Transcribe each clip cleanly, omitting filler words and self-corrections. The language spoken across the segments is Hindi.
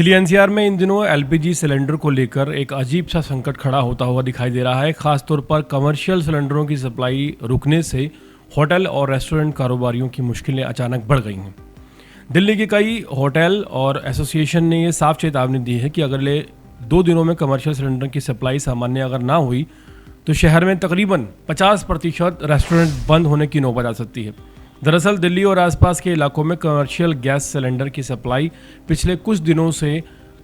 दिल्ली एनसीआर में इन दिनों एलपीजी सिलेंडर को लेकर एक अजीब सा संकट खड़ा होता हुआ दिखाई दे रहा है। खासतौर पर कमर्शियल सिलेंडरों की सप्लाई रुकने से होटल और रेस्टोरेंट कारोबारियों की मुश्किलें अचानक बढ़ गई हैं। दिल्ली के कई होटल और एसोसिएशन ने ये साफ चेतावनी दी है कि अगले 2 दिनों में कमर्शियल सिलेंडर की सप्लाई सामान्य अगर ना हुई तो शहर में तकरीबन 50% रेस्टोरेंट बंद होने की नौबत आ सकती है। दरअसल दिल्ली और आसपास के इलाकों में कमर्शियल गैस सिलेंडर की सप्लाई पिछले कुछ दिनों से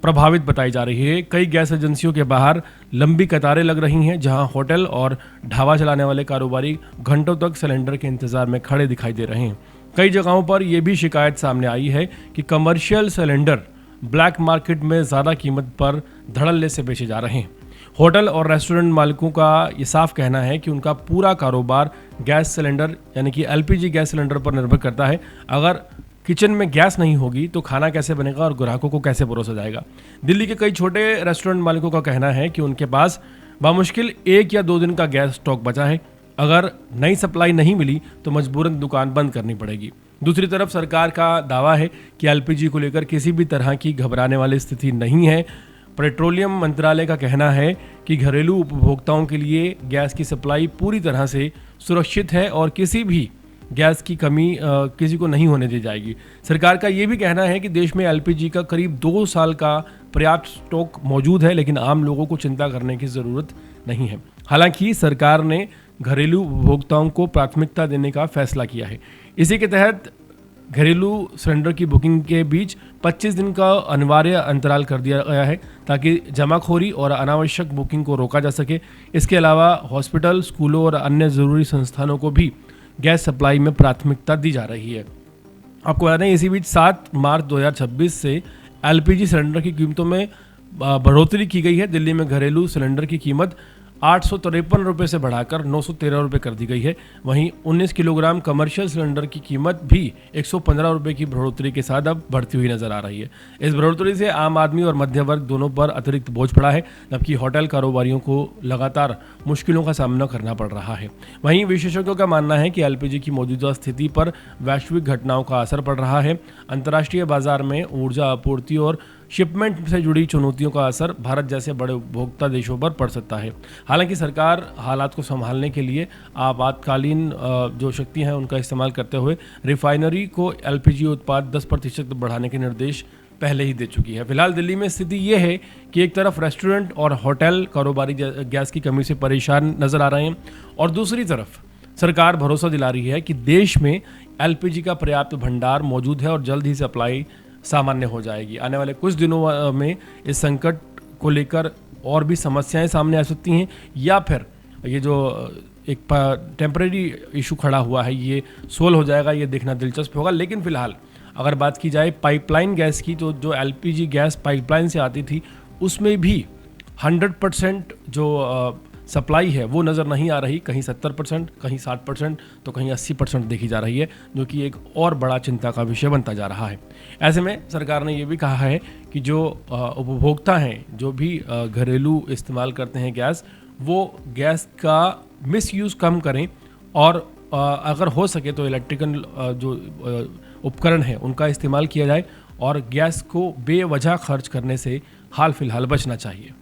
प्रभावित बताई जा रही है। कई गैस एजेंसियों के बाहर लंबी कतारें लग रही हैं, जहां होटल और ढाबा चलाने वाले कारोबारी घंटों तक सिलेंडर के इंतजार में खड़े दिखाई दे रहे हैं। कई जगहों पर यह भी शिकायत सामने आई है कि कमर्शियल सिलेंडर ब्लैक मार्केट में ज़्यादा कीमत पर धड़ल्ले से बेचे जा रहे हैं। होटल और रेस्टोरेंट मालिकों का ये साफ कहना है कि उनका पूरा कारोबार गैस सिलेंडर यानी कि एलपीजी गैस सिलेंडर पर निर्भर करता है। अगर किचन में गैस नहीं होगी तो खाना कैसे बनेगा और ग्राहकों को कैसे परोसा जाएगा। दिल्ली के कई छोटे रेस्टोरेंट मालिकों का कहना है कि उनके पास बामुश्किल 1 या 2 दिन का गैस स्टॉक बचा है। अगर नई सप्लाई नहीं मिली तो मजबूरन दुकान बंद करनी पड़ेगी। दूसरी तरफ सरकार का दावा है कि एलपीजी को लेकर किसी भी तरह की घबराने वाली स्थिति नहीं है। पेट्रोलियम मंत्रालय का कहना है कि घरेलू उपभोक्ताओं के लिए गैस की सप्लाई पूरी तरह से सुरक्षित है और किसी भी गैस की कमी किसी को नहीं होने दी जाएगी। सरकार का ये भी कहना है कि देश में एलपीजी का करीब 2 साल का पर्याप्त स्टॉक मौजूद है, लेकिन आम लोगों को चिंता करने की ज़रूरत नहीं है। हालांकि सरकार ने घरेलू उपभोक्ताओं को प्राथमिकता देने का फैसला किया है। इसी के तहत घरेलू सिलेंडर की बुकिंग के बीच 25 दिन का अनिवार्य अंतराल कर दिया गया है, ताकि जमाखोरी और अनावश्यक बुकिंग को रोका जा सके। इसके अलावा हॉस्पिटल, स्कूलों और अन्य ज़रूरी संस्थानों को भी गैस सप्लाई में प्राथमिकता दी जा रही है। आपको बता दें, इसी बीच 7 मार्च 2026 से एलपीजी सिलेंडर की कीमतों में बढ़ोतरी की गई है। दिल्ली में घरेलू सिलेंडर की कीमत 853 रुपये से बढ़ाकर 913 रुपये कर दी गई है। वहीं 19 किलोग्राम कमर्शियल सिलेंडर की कीमत भी 115 रुपये की बढ़ोतरी के साथ अब बढ़ती हुई नजर आ रही है। इस बढ़ोतरी से आम आदमी और मध्य वर्ग दोनों पर अतिरिक्त बोझ पड़ा है, जबकि होटल कारोबारियों को लगातार मुश्किलों का सामना करना पड़ रहा है। वहीं विशेषज्ञों का मानना है कि एलपीजी की मौजूदा स्थिति पर वैश्विक घटनाओं का असर पड़ रहा है। अंतर्राष्ट्रीय बाजार में ऊर्जा आपूर्ति और शिपमेंट से जुड़ी चुनौतियों का असर भारत जैसे बड़े उपभोक्ता देशों पर पड़ सकता है। हालांकि सरकार हालात को संभालने के लिए आपातकालीन जो शक्ति हैं उनका इस्तेमाल करते हुए रिफाइनरी को एलपीजी उत्पाद 10% बढ़ाने के निर्देश पहले ही दे चुकी है। फिलहाल दिल्ली में स्थिति ये है कि एक तरफ रेस्टोरेंट और होटल कारोबारी गैस की कमी से परेशान नजर आ रहे हैं और दूसरी तरफ सरकार भरोसा दिला रही है कि देश में एलपीजी का पर्याप्त भंडार मौजूद है और जल्द ही सप्लाई सामान्य हो जाएगी। आने वाले कुछ दिनों में इस संकट को लेकर और भी समस्याएं सामने आ सकती हैं, या फिर ये जो एक टेम्परेरी इशू खड़ा हुआ है ये सोल्व हो जाएगा, ये देखना दिलचस्प होगा। लेकिन फिलहाल अगर बात की जाए पाइपलाइन गैस की, तो जो एलपीजी गैस पाइपलाइन से आती थी उसमें भी 100% जो सप्लाई है वो नज़र नहीं आ रही। कहीं 70%, कहीं 60%, तो कहीं 80% देखी जा रही है, जो कि एक और बड़ा चिंता का विषय बनता जा रहा है। ऐसे में सरकार ने ये भी कहा है कि जो उपभोक्ता हैं, जो भी घरेलू इस्तेमाल करते हैं गैस, वो गैस का मिसयूज़ कम करें और अगर हो सके तो इलेक्ट्रिकल जो उपकरण है उनका इस्तेमाल किया जाए और गैस को बेवजह खर्च करने से हाल फिलहाल बचना चाहिए।